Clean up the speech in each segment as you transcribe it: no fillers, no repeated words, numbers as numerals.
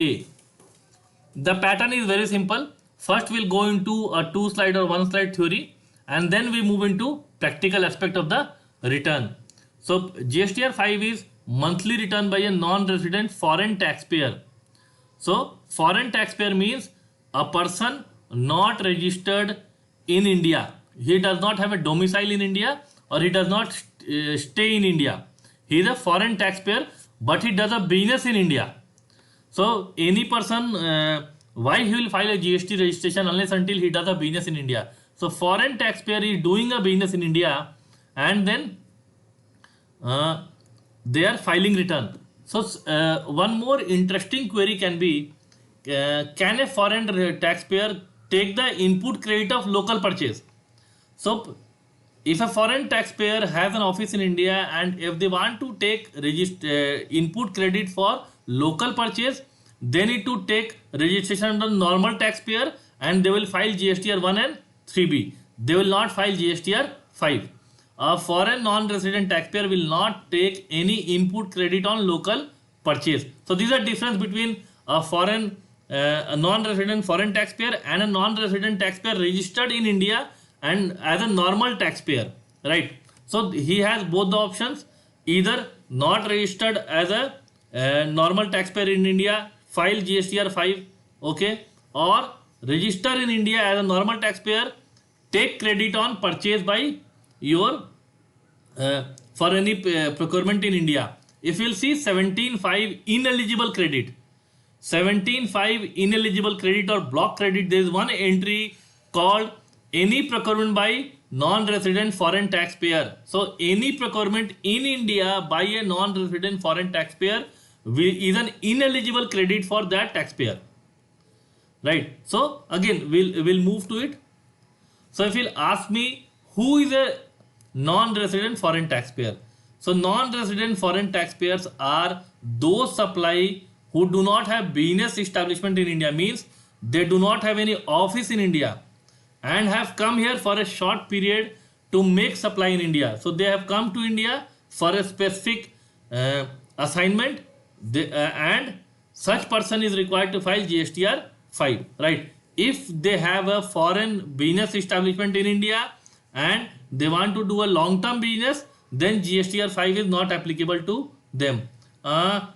A. The pattern is very simple. First, we'll go into a two slide or one slide theory, and then we move into practical aspect of the return. So, GSTR 5 is monthly return by a non-resident foreign taxpayer. So, foreign taxpayer means a person not registered in India. He does not have a domicile in India, or he does not stay in India. He is a foreign taxpayer, but he does a business in India. So any person, why he will file a GST registration unless until he does a business in India. So foreign taxpayer is doing a business in India, and then they are filing return. So one more interesting query can be, can a foreign taxpayer take the input credit of local purchase? So if a foreign taxpayer has an office in India, and if they want to take input credit for local purchase, they need to take registration under normal taxpayer, and they will file GSTR 1 and 3B. They will not file GSTR 5. A foreign non-resident taxpayer will not take any input credit on local purchase. So these are difference between a non-resident foreign taxpayer and a non-resident taxpayer registered in India and as a normal taxpayer, right? So he has both the options: either not registered as a normal taxpayer in India, file GSTR 5, okay, or register in India as a normal taxpayer, take credit on purchase by your for any procurement in India. If you'll see 17.5 ineligible credit, 17.5 ineligible credit or block credit, there is one entry called any procurement by non-resident foreign taxpayer. So any procurement in India by a non-resident foreign taxpayer is an ineligible credit for that taxpayer, right? So again we'll move to it. So if you'll ask me who is a non-resident foreign taxpayer, so non-resident foreign taxpayers are those supply who do not have business establishment in India, means they do not have any office in India and have come here for a short period to make supply in India. So they have come to India for a specific assignment, and such person is required to file GSTR 5, right? If they have a foreign business establishment in India and they want to do a long-term business, then GSTR 5 is not applicable to them.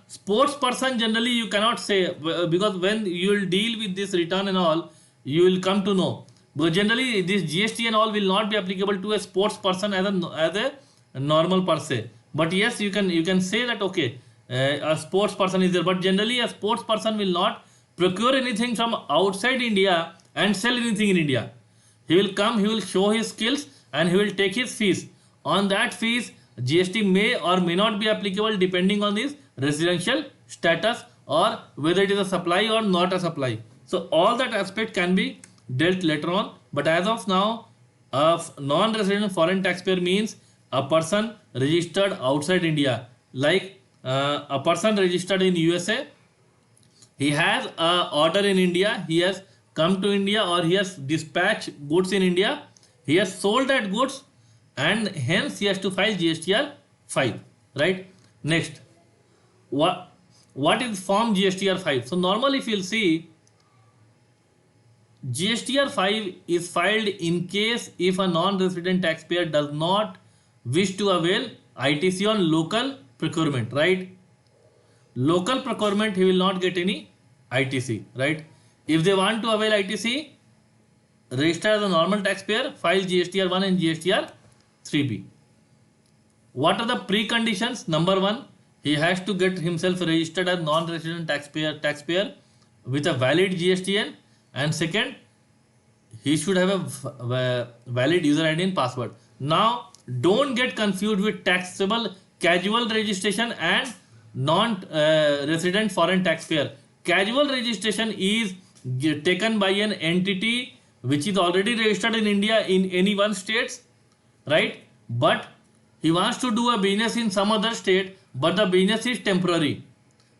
Sports person, generally you cannot say, because when you will deal with this return and all, you will come to know. But generally this GST and all will not be applicable to a sports person as a normal per se. But yes, you can say that okay, a sports person is there, but generally a sports person will not procure anything from outside India and sell anything in India. He will come, he will show his skills, and he will take his fees. On that fees, GST may or may not be applicable depending on his residential status or whether it is a supply or not a supply. So all that aspect can be dealt later on, but as of now, a non-resident foreign taxpayer means a person registered outside India, like a person registered in USA. He has a order in India, he has come to India, or he has dispatched goods in India, he has sold that goods, and hence he has to file GSTR 5, right? Next, what is form GSTR 5? So normally if you'll see, GSTR 5 is filed in case if a non-resident taxpayer does not wish to avail ITC on local procurement, right? Local procurement, he will not get any ITC, right? If they want to avail ITC, register as a normal taxpayer, file GSTR 1 and GSTR 3B. What are the preconditions? Number 1, he has to get himself registered as non-resident taxpayer with a valid GSTN, and second, he should have a valid user ID and password. Now don't get confused with taxable casual registration and non-resident foreign taxpayer. Casual registration is taken by an entity which is already registered in India in any one state, right? But he wants to do a business in some other state, but the business is temporary.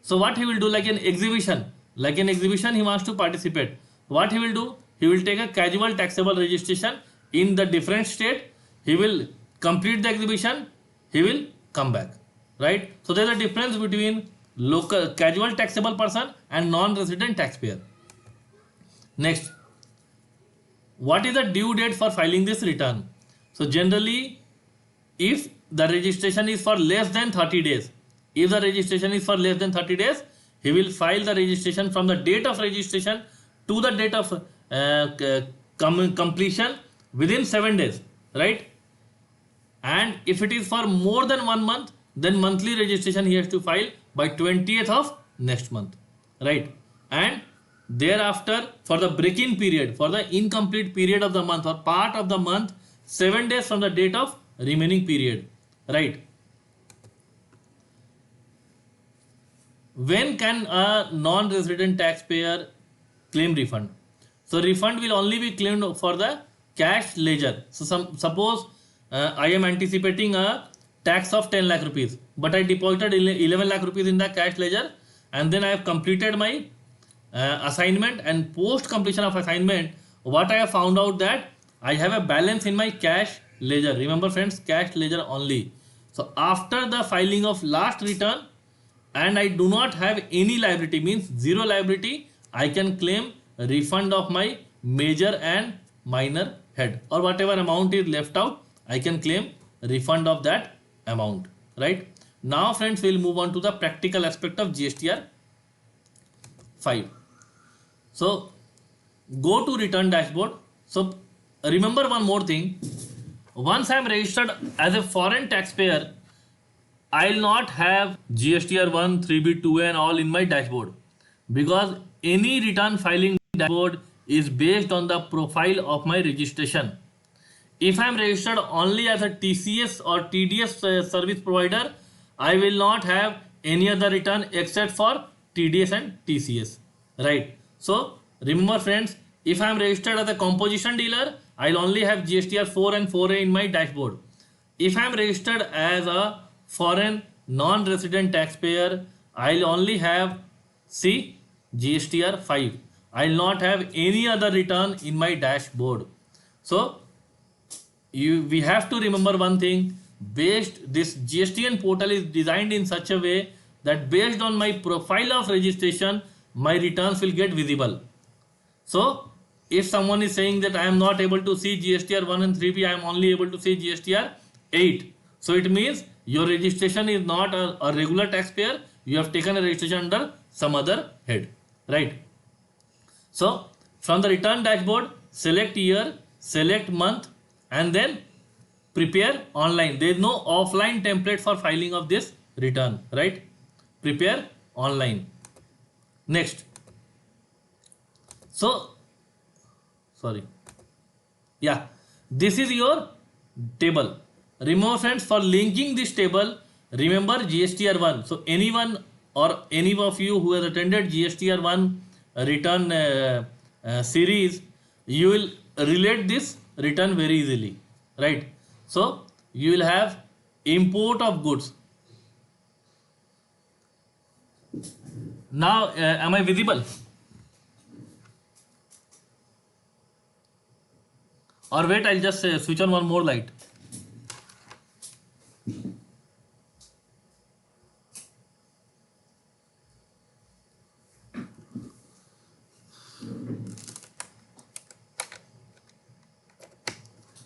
So what he will do, like an exhibition he wants to participate. What he will do, he will take a casual taxable registration in the different state, he will complete the exhibition, he will come back, right? So there's a difference between local casual taxable person and non-resident taxpayer. Next, what is the due date for filing this return? So generally, if the registration is for less than 30 days, if the registration is for less than 30 days, he will file the registration from the date of registration to the date of completion within 7 days, right? And if it is for more than 1 month, then monthly registration he has to file by 20th of next month, right? And thereafter, for the break-in period, for the incomplete period of the month or part of the month, 7 days from the date of remaining period, right? When can a non-resident taxpayer claim refund? So refund will only be claimed for the cash ledger. So suppose I am anticipating a tax of 10 lakh rupees, but I deposited 11 lakh rupees in the cash ledger, and then I have completed my assignment, and post completion of assignment, what I have found out that I have a balance in my cash ledger. Remember friends, cash ledger only. So after the filing of last return, and I do not have any liability, means zero liability, I can claim a refund of my major and minor head, or whatever amount is left out, I can claim a refund of that amount, right? Now friends, we will move on to the practical aspect of GSTR 5. So go to return dashboard. So remember one more thing, once I am registered as a foreign taxpayer, I will not have GSTR 1, 3B, 2A and all in my dashboard, because any return filing dashboard is based on the profile of my registration. If I am registered only as a TCS or TDS service provider, I will not have any other return except for TDS and TCS, right? So remember friends, if I am registered as a composition dealer, I will only have GSTR 4 and 4A in my dashboard. If I am registered as a foreign non-resident taxpayer, I will only have GSTR 5. I will not have any other return in my dashboard. So we have to remember one thing, this GSTN portal is designed in such a way that based on my profile of registration, my returns will get visible. So if someone is saying that I am not able to see GSTR 1 and 3B, I am only able to see GSTR 8. So it means your registration is not a regular taxpayer, you have taken a registration under some other head, right? So from the return dashboard, select year, select month, and then prepare online. There is no offline template for filing of this return, right? Prepare online. Next. So, sorry. Yeah, this is your table. Remember friends, for linking this table, remember GSTR 1. So anyone or any of you who has attended GSTR 1 return series, you will relate this return very easily, right? So you will have import of goods. Now am I visible? Or wait, I'll just switch on one more light.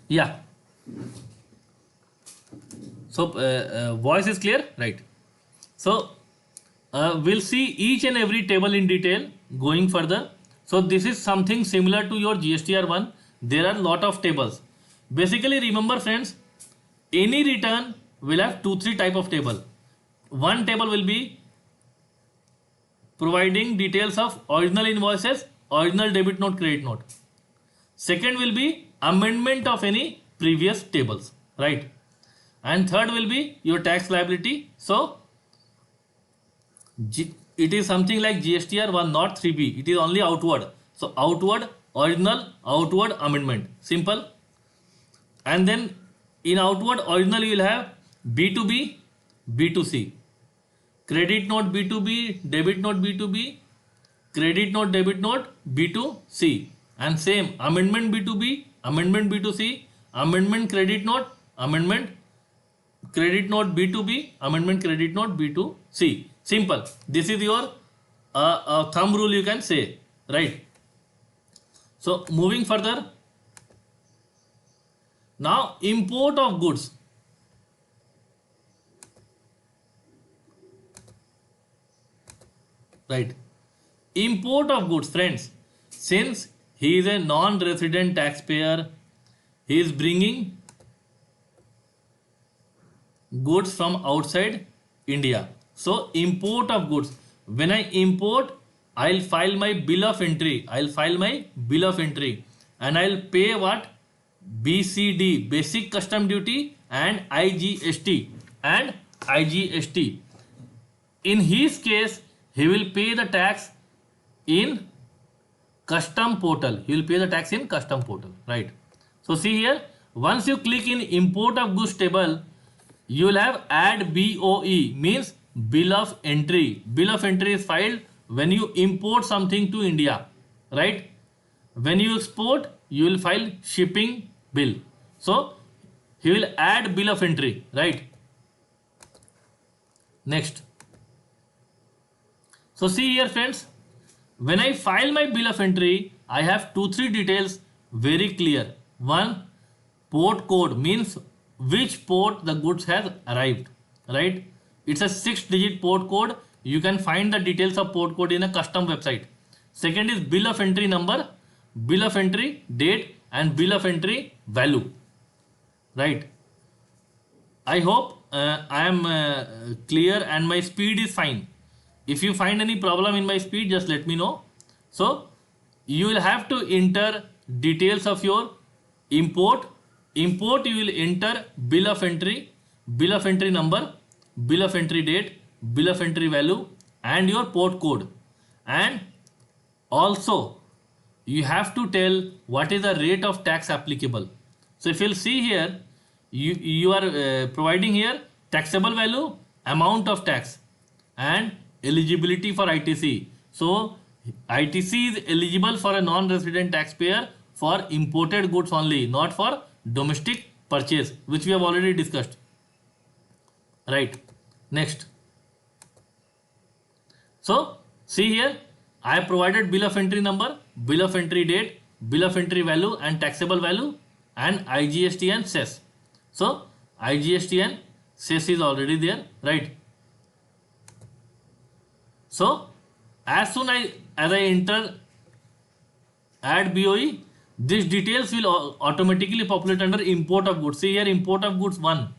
Yeah. So voice is clear, right? So we'll see each and every table in detail going further. So this is something similar to your GSTR 1. There are a lot of tables. Basically remember friends, any return will have 2-3 type of table. One table will be providing details of original invoices, original debit note, credit note. Second will be amendment of any previous tables, right? And third will be your tax liability. So it is something like GSTR 1, not 3B. It is only outward. So outward, original, outward, amendment. Simple. And then in outward, original you will have B2B, B2C. Credit note B2B, debit note B2B, credit note, debit note B2C. And same amendment B2B, amendment B2C, amendment credit note, amendment credit note B2B, amendment credit note B2C. Simple. This is your thumb rule, you can say, right? So moving further, now import of goods. Right. Import of goods, friends. Since he is a non-resident taxpayer, he is bringing goods from outside India. So import of goods. When I import, I'll file my bill of entry. And I'll pay what? BCD, basic custom duty, and IGST. In his case, he will pay the tax in custom portal. Right? So see here, once you click in import of goods table, you will have add BOE, means bill of entry. Bill of entry is filed when you import something to India, right? When you export, you will file shipping bill. So he will add bill of entry, right? Next. So see here, friends, when I file my bill of entry, I have 2-3 details very clear. One, port code, means which port the goods has arrived, right? It's a 6-digit port code. You can find the details of port code in a custom website. Second is bill of entry number, bill of entry date, and bill of entry value, right? I hope I am clear and my speed is fine. If you find any problem in my speed, just let me know. So you will have to enter details of your import. You will enter bill of entry number, bill of entry date, bill of entry value, and your port code. And also you have to tell what is the rate of tax applicable. So if you'll see here, you are providing here taxable value, amount of tax, and eligibility for ITC. So ITC is eligible for a non-resident taxpayer for imported goods only, not for domestic purchase, which we have already discussed, right? Next. So see here, I have provided bill of entry number, bill of entry date, bill of entry value, and taxable value, and IGST and cess. So IGST and cess is already there, right? So as soon as I enter add BOE, these details will automatically populate under import of goods. See here, import of goods 1.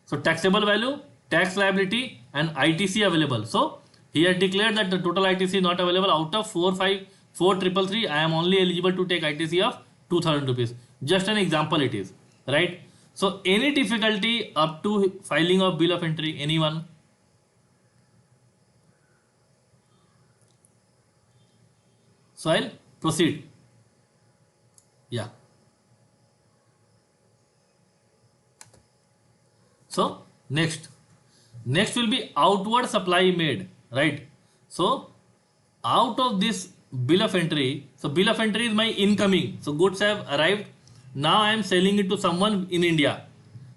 So taxable value, tax liability, and ITC available. So he has declared that the total ITC is not available. Out of 4,333, I am only eligible to take ITC of 2,000 rupees. Just an example it is, right? So any difficulty up to filing of bill of entry, anyone? So I'll proceed. Yeah. So next will be outward supply made, right? So out of this bill of entry, so bill of entry is my incoming. So goods have arrived. Now I am selling it to someone in India.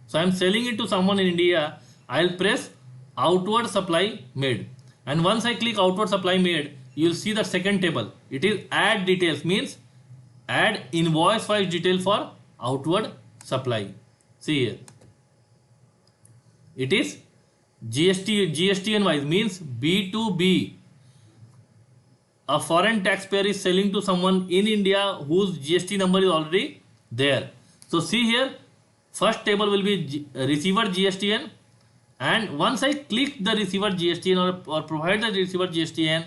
So I am selling it to someone in India. I'll press outward supply made. And once I click outward supply made, you will see the second table. It is add details, means add invoice wise detail for outward supply. See here. It is GSTN wise, means B2B. A foreign taxpayer is selling to someone in India whose GST number is already there. So see here, first table will be receiver GSTN, and once I click the receiver GSTN or provide the receiver GSTN,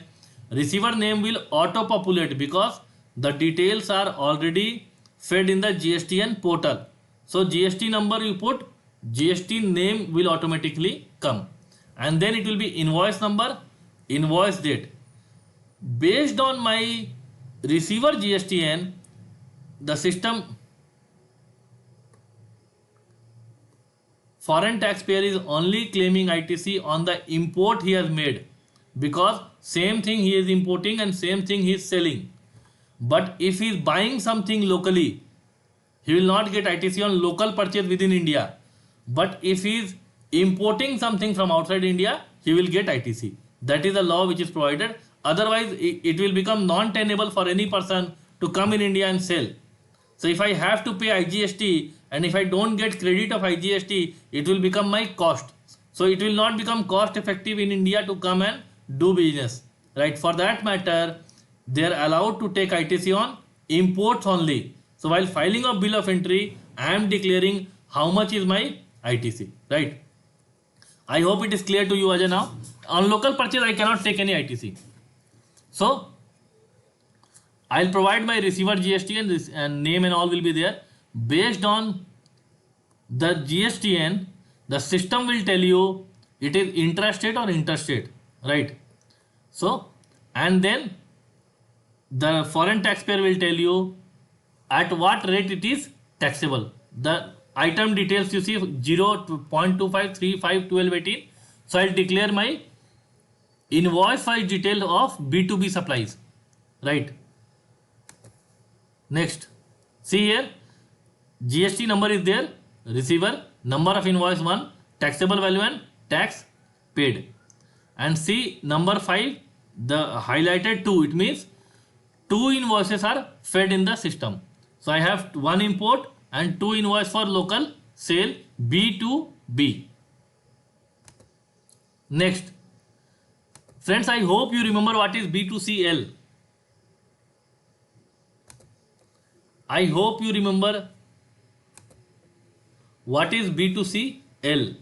receiver name will auto populate because the details are already fed in the GSTN portal. So GST number you put, GST name will automatically come, and then it will be invoice number, invoice date. Based on my receiver GSTN, the system, foreign taxpayer is only claiming ITC on the import he has made, because same thing he is importing and same thing he is selling. But if he is buying something locally, he will not get ITC on local purchase within India. But if he is importing something from outside India, he will get ITC. That is the law which is provided. Otherwise, it will become non-tenable for any person to come in India and sell. So if I have to pay IGST and if I don't get credit of IGST, it will become my cost. So it will not become cost effective in India to come and do business, right? For that matter, they are allowed to take ITC on imports only. So while filing a bill of entry, I am declaring how much is my ITC, right? I hope it is clear to you, Ajay. Now on local purchase, I cannot take any ITC. So I'll provide my receiver GST and this and name and all will be there. Based on the GSTN, the system will tell you it is intrastate or interstate, right? So, and then the foreign taxpayer will tell you at what rate it is taxable. The item details you see 0, 0.25, 3, 5, 12, 18. So I'll declare my invoice wise detail of B2B supplies, right? Next, see here, GST number is there, receiver, number of invoice 1, taxable value and tax paid. And see number 5, the highlighted 2, it means 2 invoices are fed in the system. So I have 1 import and 2 invoice for local sale B2B. Next, friends, I hope you remember what is B2CL. I hope you remember what is B2CL.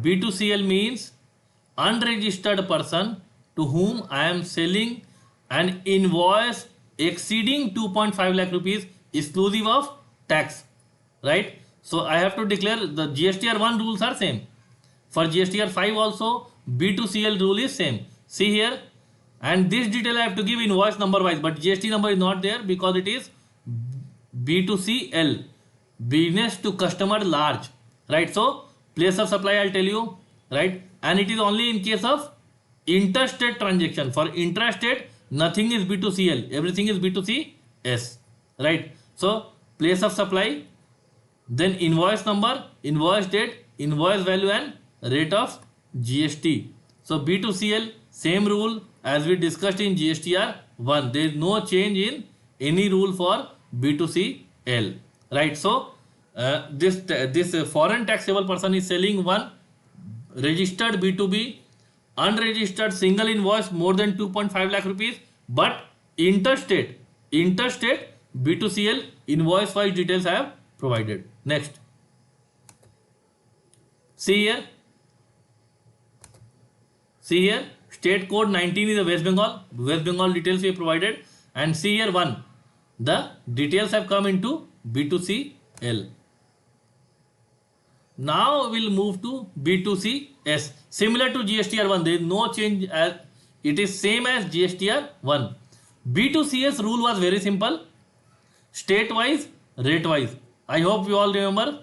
B2CL means unregistered person to whom I am selling an invoice exceeding 2.5 lakh rupees exclusive of tax, right? So I have to declare the GSTR 1 rules are same. For GSTR 5 also B2CL rule is same. See here, and this detail I have to give invoice number wise, but GST number is not there because it is B2CL, business to customer large, right? So place of supply I'll tell you, right? And it is only in case of interstate transaction. For intrastate, nothing is B2CL, everything is B2CS, right? So place of supply, then invoice number, invoice date, invoice value and rate of GST. So B2CL, same rule as we discussed in GSTR 1. There is no change in any rule for B2CL, right? So this foreign taxable person is selling one registered B2B, unregistered single invoice more than 2.5 lakh rupees, but interstate B2CL invoice wise details I have provided. Next, see here, state code 19 is the West Bengal details we have provided, and see here 1, the details have come into B2CL. Now we'll move to B2CS. Similar to GSTR 1, there is no change, as it is same as GSTR 1. B2CS rule was very simple, state wise, rate wise. I hope you all remember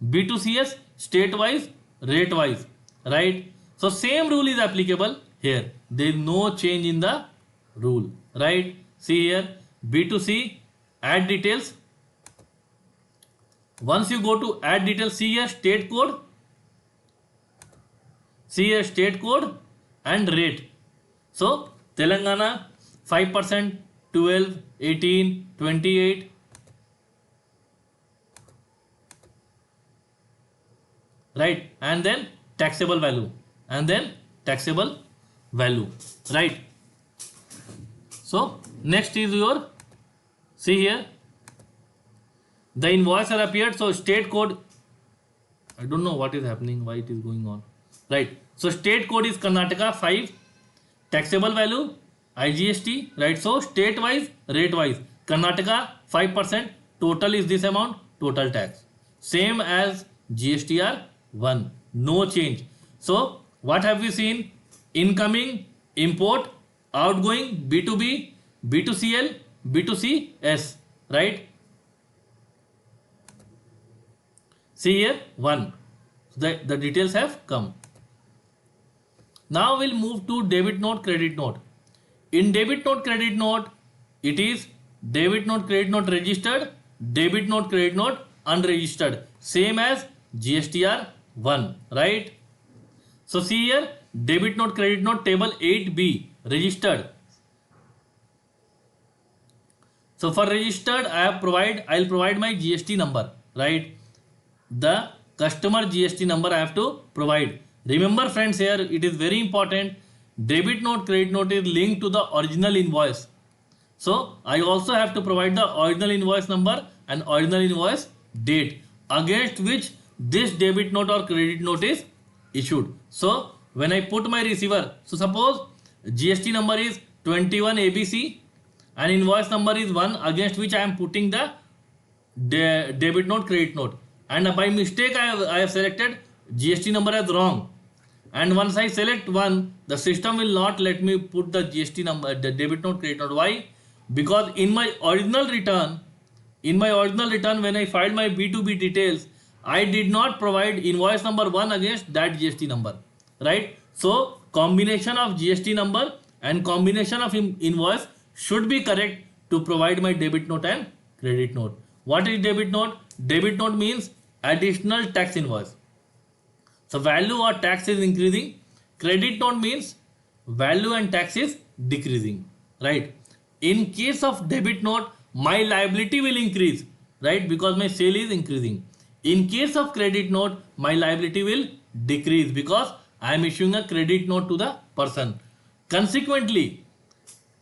B2CS, state wise, rate wise, right? So same rule is applicable here. There is no change in the rule, right? See here, B2C, add details. Once you go to add details, see here state code, and rate. So Telangana 5%, 12, 18, 28, right? And then taxable value, right? So next is your, see here, the invoice are appeared. So state code, I don't know what is happening, why it is going on, right? So state code is Karnataka 5, taxable value IGST, right? So state wise, rate wise, Karnataka 5%, total is this amount, total tax, same as GSTR 1, no change. So what have we seen? Incoming, import, outgoing, B2B, B2CL, B2CS, right? See here 1, the details have come. Now we'll move to debit note, credit note. In debit note, credit note, it is debit note, credit note registered, debit note, credit note unregistered, same as GSTR 1, right? So see here, debit note, credit note, table 8B, registered. So for registered, I'll provide my GST number, right? The customer GST number I have to provide. Remember friends, here it is very important. Debit note, credit note is linked to the original invoice. So I also have to provide the original invoice number and original invoice date against which this debit note or credit note is issued. So when I put my receiver, so suppose GST number is 21 ABC and invoice number is 1 against which I am putting the debit note, credit note, and by mistake I have selected GST number as wrong, and once I select 1, the system will not let me put the GST number, the debit note, credit note. Why? Because in my original return when I filed my B2B details, I did not provide invoice number 1 against that GST number, right? So combination of GST number and combination of invoice should be correct to provide my debit note and credit note. What is debit note? Debit note means additional tax invoice. So value or tax is increasing. Credit note means value and tax is decreasing, right? In case of debit note, my liability will increase, right? Because my sale is increasing. In case of credit note, my liability will decrease because I am issuing a credit note to the person. Consequently,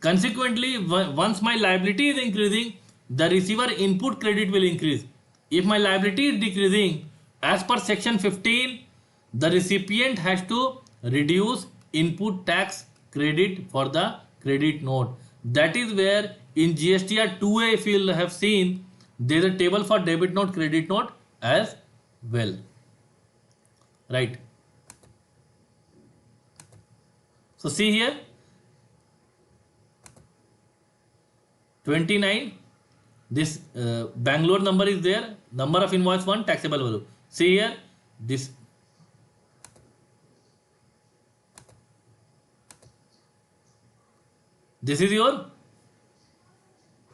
once my liability is increasing, the receiver input credit will increase. If my liability is decreasing, as per section 15, the recipient has to reduce input tax credit for the credit note. That is where in GSTR 2A, if you have seen, there is a table for debit note, credit note as well, right? So see here, 29, this Bangalore number is there, number of invoice 1, taxable value. See here, this is your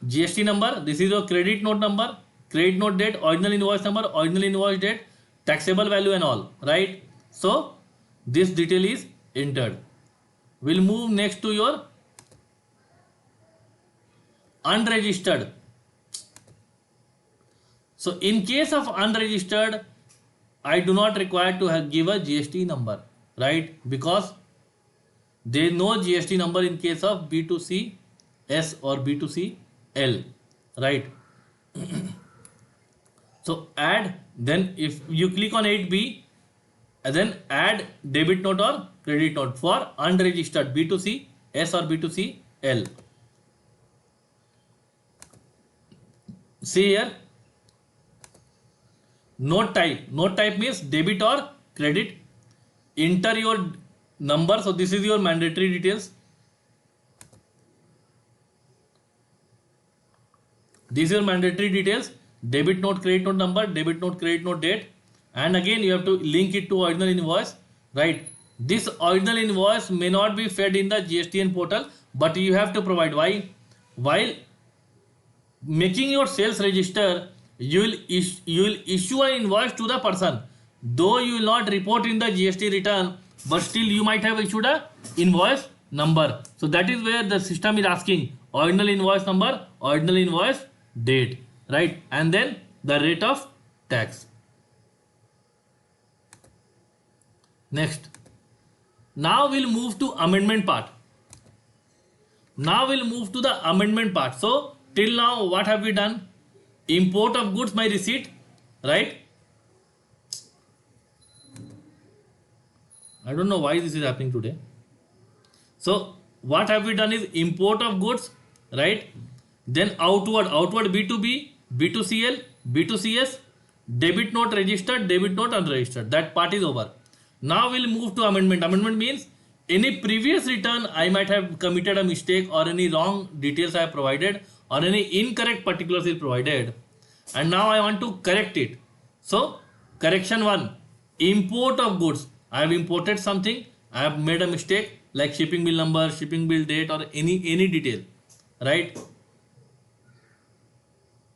GST number, this is your credit note number, credit note date, original invoice number, original invoice date, taxable value and all, right? So this detail is entered. We'll move next to your unregistered. So in case of unregistered, I do not require to give a GST number, right? Because there is no GST number in case of B2C S or B2C L, right? So add, then if you click on 8B, then add debit note or credit note for unregistered B2C S or B2C L. See here, note type means debit or credit. Enter your number, so this is your mandatory details. These are your mandatory details: debit note, credit note number, debit note, credit note date, and again you have to link it to original invoice, right? This original invoice may not be fed in the GSTN portal, but you have to provide. Why? While making your sales register, you will issue an invoice to the person, though you will not report in the GST return, but still you might have issued a invoice number. So that is where the system is asking original invoice number, original invoice date, right? And then the rate of tax. Next, now we'll move to amendment part. So till now what have we done? Import of goods, my receipt, right? I don't know why this is happening today. So what have we done is import of goods, right? Then outward B2B, B2CL, B2CS, debit note registered, debit note unregistered. That part is over. Now we'll move to amendment. Amendment means any previous return I might have committed a mistake, or any wrong details I have provided, or any incorrect particulars is provided, and now I want to correct it. So correction 1, import of goods. I have imported something, I have made a mistake like shipping bill number, shipping bill date, or any detail, right?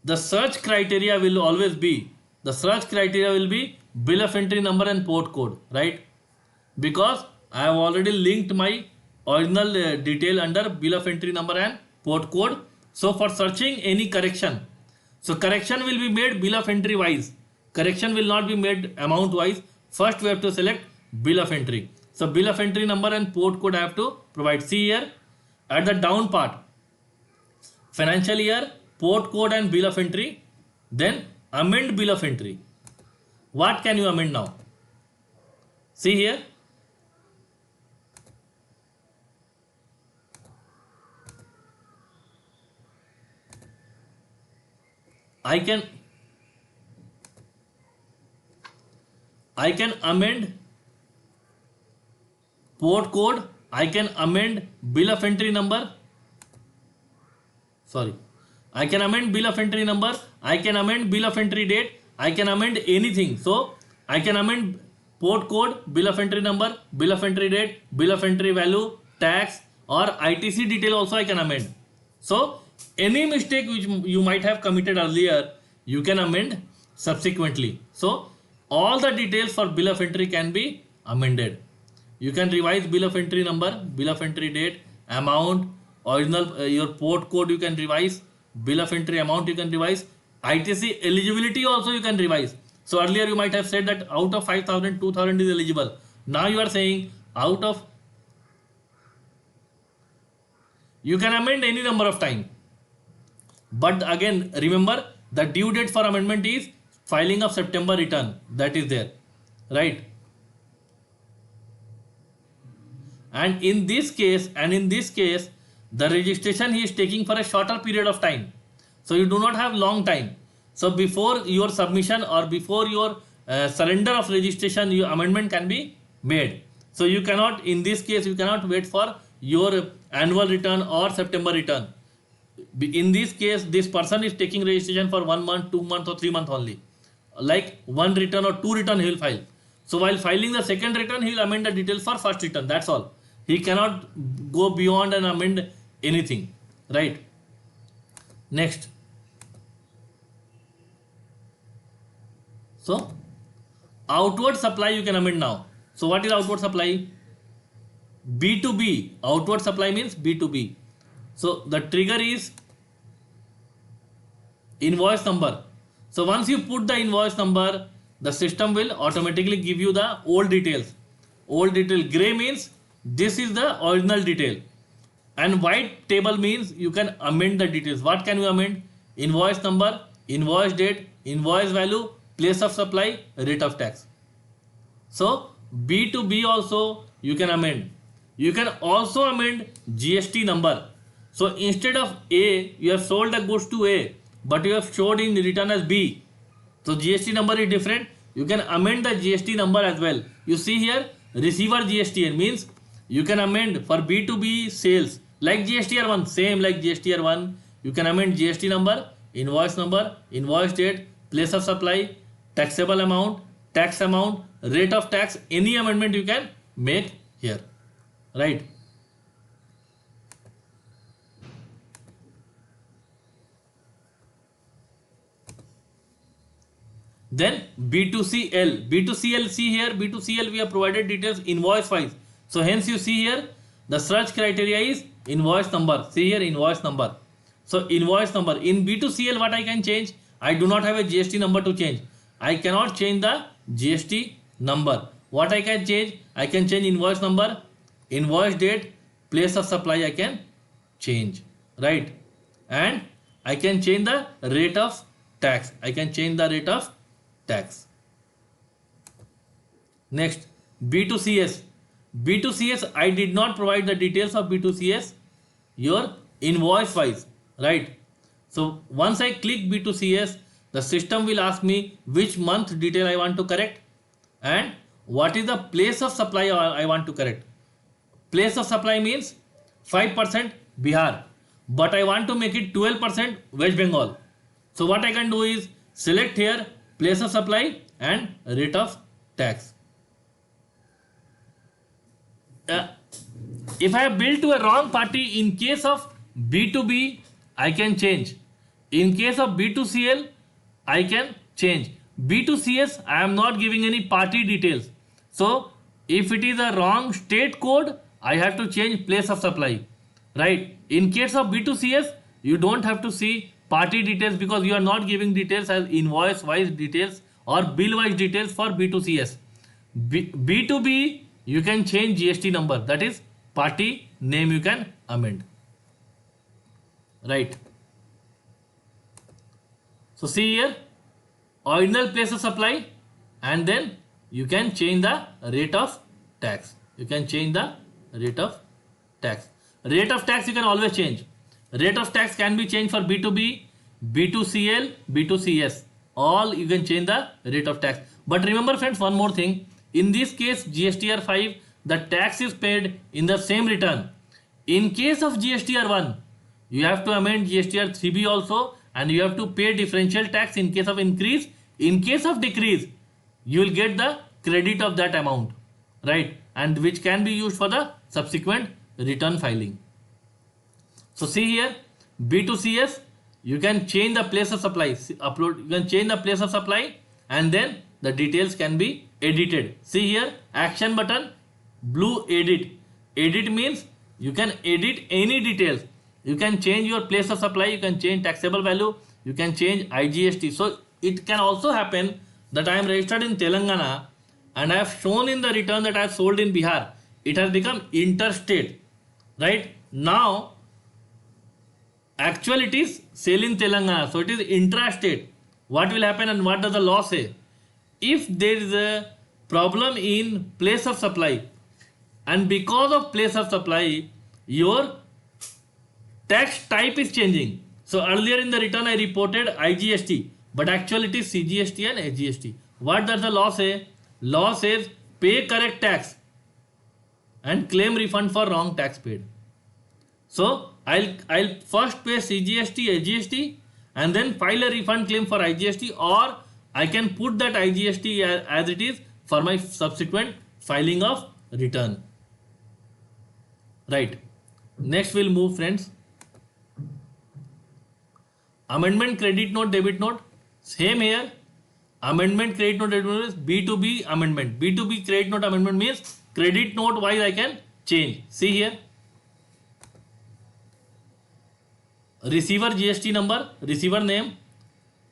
The search criteria will always be, bill of entry number and port code, right? Because I have already linked my original detail under bill of entry number and port code. So for searching any correction, so correction will be made bill of entry wise. Correction will not be made amount wise. First we have to select bill of entry. So bill of entry number and port code I have to provide. See here at the down part, financial year, port code and bill of entry. Then amend bill of entry. What can you amend now? See here. I can amend port code, I can amend bill of entry number. Sorry. I can amend bill of entry number, I can amend bill of entry date, I can amend anything. So I can amend port code, bill of entry number, bill of entry date, bill of entry value, tax or ITC detail also I can amend. So any mistake which you might have committed earlier, you can amend subsequently. So all the details for bill of entry can be amended. You can revise bill of entry number, bill of entry date, amount, original your port code you can revise, bill of entry amount you can revise, ITC eligibility also you can revise. So earlier you might have said that out of 5,000, 2,000 is eligible. Now you are saying out of, you can amend any number of time. But again, remember the due date for amendment is filing of September return. That is there, right? And in this case, the registration he is taking for a shorter period of time. So you do not have long time. So before your submission or before your surrender of registration, your amendment can be made. So you cannot, in this case, you cannot wait for your annual return or September return. In this case, this person is taking registration for 1 month, 2 months or 3 months only. Like one return or two return he will file. So while filing the second return, he will amend the details for first return. That's all. He cannot go beyond and amend anything, right? Next. So outward supply you can amend now. So what is outward supply? B2B. Outward supply means B2B. So the trigger is invoice number. So once you put the invoice number, the system will automatically give you the old details. Old detail gray means this is the original detail. And white table means you can amend the details. What can you amend? Invoice number, invoice date, invoice value, place of supply, rate of tax. So B2B also you can amend. You can also amend GST number. So instead of A, you have sold the goods to A, but you have showed in return as B. So GST number is different. You can amend the GST number as well. You see here, receiver GSTN means you can amend for B2B sales like GSTR1, same like GSTR1. You can amend GST number, invoice date, place of supply, taxable amount, tax amount, rate of tax. Any amendment you can make here, right? Then B2CL. B2CL, see here, B2CL we have provided details invoice wise. So hence you see here the search criteria is invoice number. See here invoice number. So invoice number. In B2CL what I can change? I do not have a GST number to change. I cannot change the GST number. What I can change? I can change invoice number, invoice date, place of supply I can change, right? And I can change the rate of tax. I can change the rate of tax. Next, B2CS. B2CS, I did not provide the details of B2CS, your invoice wise, right? So once I click B2CS, the system will ask me which month detail I want to correct and what is the place of supply I want to correct. Place of supply means 5% Bihar, but I want to make it 12% West Bengal. So what I can do is select here place of supply and rate of tax. If I have billed to a wrong party, in case of B2B, I can change. In case of B2CL, I can change. B2CS, I am not giving any party details. So If it is a wrong state code, I have to change place of supply, right? In case of B2CS, you don't have to see party details because you are not giving details as invoice wise details or bill wise details for B2CS. B2B, you can change GST number, that is party name you can amend, right? So see here, original place of supply, and then you can change the rate of tax. You can change the rate of tax. Rate of tax you can always change. Rate of tax can be changed for B2B, B2CL, B2CS. All you can change the rate of tax. But remember friends, one more thing. In this case GSTR 5, the tax is paid in the same return. In case of GSTR 1, you have to amend GSTR 3B also, and you have to pay differential tax in case of increase. In case of decrease, you will get the credit of that amount, right? And which can be used for the subsequent return filing. So see here, B2CS, you can change the place of supply, upload, you can change the place of supply, and then the details can be edited. See here, action button, blue edit. Edit means you can edit any details. You can change your place of supply, you can change taxable value, you can change IGST. So it can also happen that I am registered in Telangana and I have shown in the return that I have sold in Bihar. It has become interstate, right? Now actually it is sale in Telangana, so it is intrastate. What will happen and what does the law say? If there is a problem in place of supply, and because of place of supply your tax type is changing. So earlier in the return I reported IGST, but actually it is CGST and SGST. What does the law say? Law says pay correct tax and claim refund for wrong tax paid. So I'll first pay CGST, SGST, and then file a refund claim for IGST, or I can put that IGST as it is for my subsequent filing of return. Right. Next we'll move friends. Amendment credit note, debit note. Same here. Amendment credit note, debit note is B2B amendment. B2B credit note amendment means credit note wise I can change. See here. Receiver GST number, receiver name.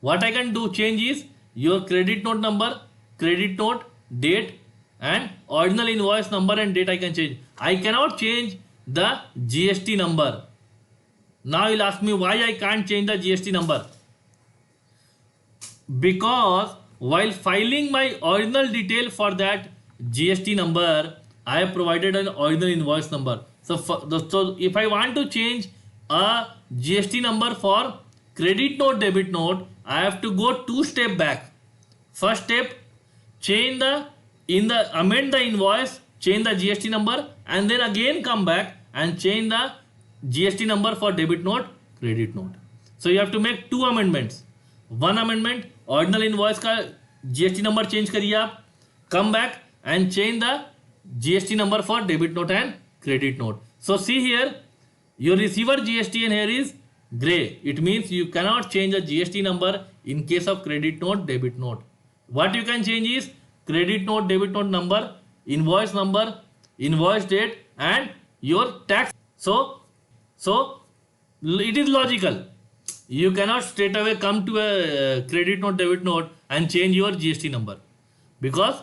What I can do change is your credit note number, credit note, date, and original invoice number and date I can change. I cannot change the GST number. Now you'll ask me why I can't change the GST number. Because while filing my original detail for that GST number, I have provided an original invoice number. So if I want to change a GST number for credit note, debit note, I have to go 2 steps back. First step, amend the invoice, change the GST number, and then again come back and change the GST number for debit note, credit note. So you have to make 2 amendments. One amendment, original invoice का GST number change करिए आप, come back and change the GST number for debit note and credit note. So see here, your receiver GST and here is gray. It means you cannot change the GST number in case of credit note, debit note. What you can change is credit note, debit note number, invoice date, and your tax. So it is logical. You cannot straight away come to a credit note, debit note and change your GST number, because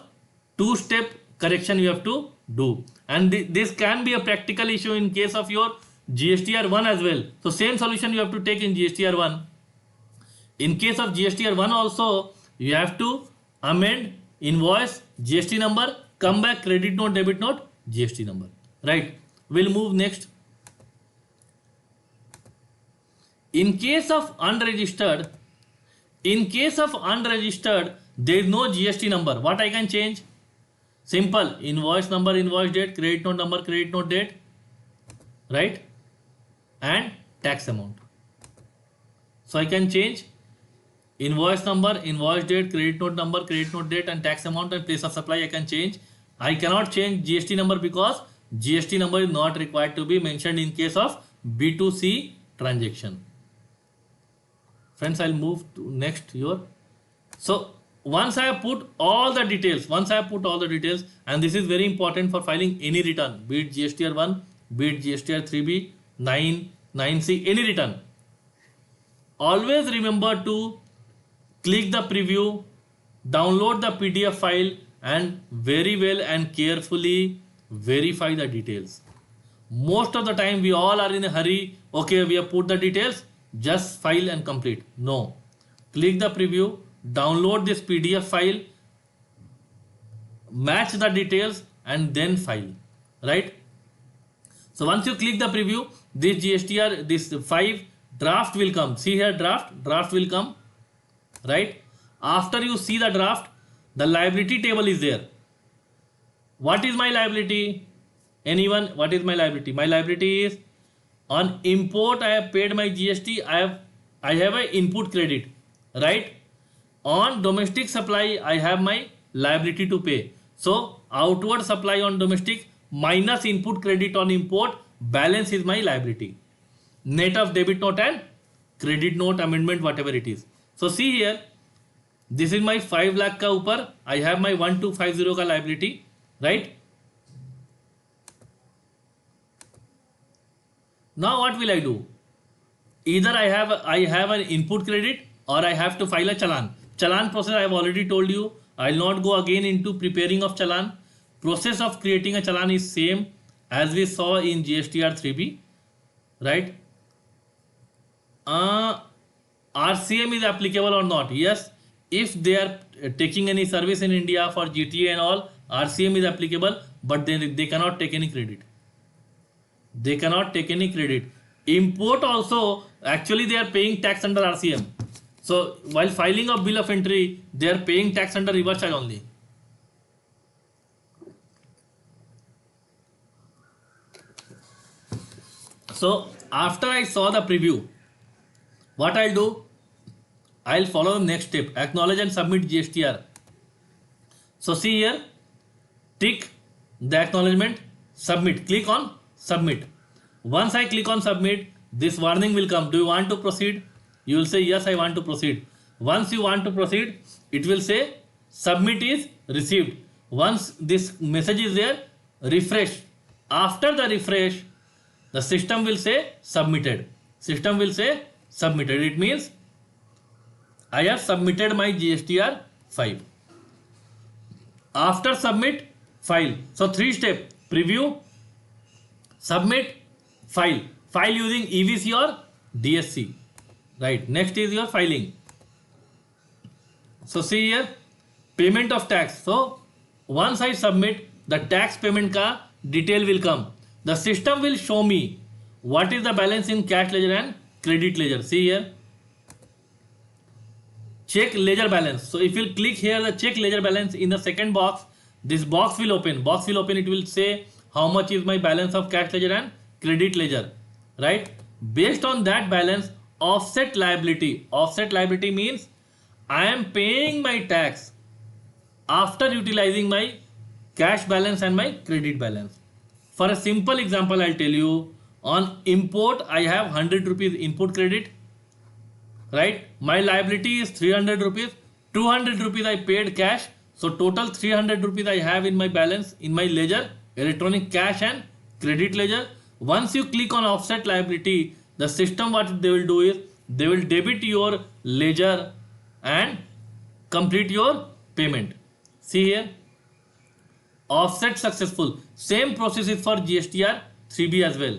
2-step correction you have to do. And this can be a practical issue in case of your GSTR1 as well. So same solution you have to take in GSTR1. In case of GSTR1 also, you have to amend invoice, GST number, come back credit note, debit note, GST number. Right. We'll move next. In case of unregistered, there is no GST number. What I can change? Simple. Invoice number, invoice date, credit note number, credit note date, right? And tax amount. So I can change invoice number, invoice date, credit note number, credit note date, and tax amount and place of supply I can change. I cannot change GST number because GST number is not required to be mentioned in case of B2C transaction. Friends, I'll move to next here. So once I have put all the details, and this is very important for filing any return, be it GSTR 1, be it GSTR 3B, 9, 9C, any return. Always remember to click the preview, download the PDF file, and very well and carefully verify the details. Most of the time we all are in a hurry. Okay, we have put the details, just file and complete. No, click the preview, download this PDF file, match the details, and then file, right? So once you click the preview, this GSTR, this 5 draft will come. See here, draft will come, right? After you see the draft, the liability table is there. What is my liability? Anyone? What is my liability? My liability is on import. I have paid my GST. I have a input credit, right? On domestic supply, I have my liability to pay. So outward supply on domestic minus input credit on import, balance is my liability. Net of debit note and credit note amendment, whatever it is. So see here, this is my 5 lakh ka upar. I have my 1250 ka liability, right? Now what will I do? Either I have an input credit or I have to file a challan. Challan process I have already told you. I will not go again into preparing of challan. Process of creating a challan is same as we saw in GSTR 3B, right? RCM is applicable or not? Yes, if they are taking any service in India for GTA and all, RCM is applicable, but they cannot take any credit. They cannot take any credit. Import also, actually they are paying tax under RCM. So while filing of bill of entry, they are paying tax under reverse charge only. So after I saw the preview, what I'll do, I'll follow the next step, acknowledge and submit GSTR. So see here, tick the acknowledgement, submit, click on submit. Once I click on submit, this warning will come. Do you want to proceed? You will say yes, I want to proceed. Once you want to proceed, it will say submit is received. Once this message is there, refresh. After the refresh, the system will say submitted. System will say submitted. It means I have submitted my GSTR 5. After submit, file. So 3 steps: preview, submit, file. File using EVC or DSC. Right. Next is your filing. So see here, payment of tax. So once I submit, the tax payment ka detail will come. The system will show me what is the balance in cash ledger and credit ledger. See here, check ledger balance. So if you click here the check ledger balance, in the second box, this box will open. It will say how much is my balance of cash ledger and credit ledger, right? Based on that balance, offset liability. Offset liability means I am paying my tax after utilizing my cash balance and my credit balance. For a simple example, I'll tell you, on import, I have 100 rupees input credit, right? My liability is 300 rupees, 200 rupees I paid cash. So total 300 rupees I have in my balance, in my ledger, electronic cash and credit ledger. Once you click on offset liability, the system, what they will do is, they will debit your ledger and complete your payment. See here, offset successful. Same process is for GSTR 3B as well.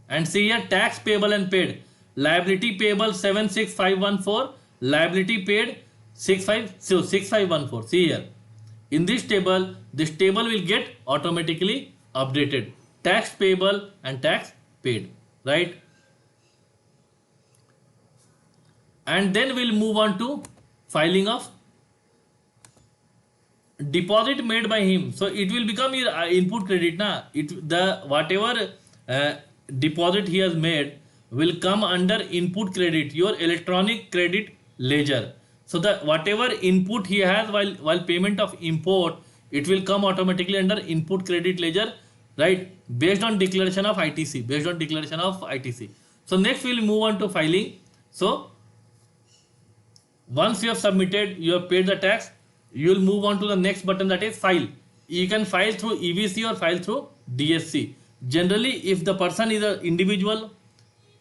And see here, tax payable and paid. Liability payable 76514, liability paid 6514. See here, in this table will get automatically updated. Tax payable and tax paid, right? And then we'll move on to filing of deposit made by him. So it will become your input credit na. Whatever deposit he has made will come under input credit, your electronic credit ledger. So the whatever input he has while payment of import, it will come automatically under input credit ledger, right? Based on declaration of ITC. So next we'll move on to filing. So Once you have submitted, you have paid the tax, you will move on to the next button, that is file. You can file through EVC or file through DSC. Generally, if the person is an individual,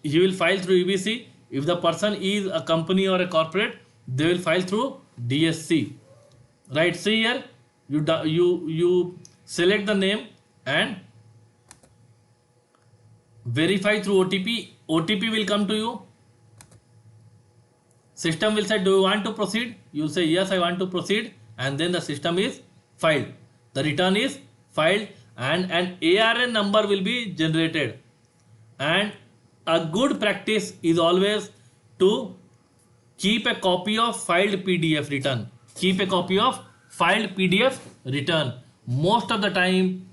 he will file through EVC. If the person is a company or a corporate, they will file through DSC. Right? See here, you select the name and verify through OTP. OTP will come to you. System will say, do you want to proceed? You say, yes, I want to proceed. And then the system is filed. The return is filed and an ARN number will be generated. And a good practice is always to keep a copy of filed PDF return. Keep a copy of filed PDF return. Most of the time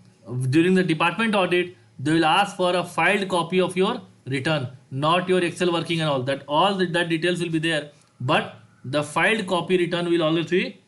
during the department audit, they will ask for a filed copy of your return, not your Excel working and all that. All that details will be there, but the filed copy return will always be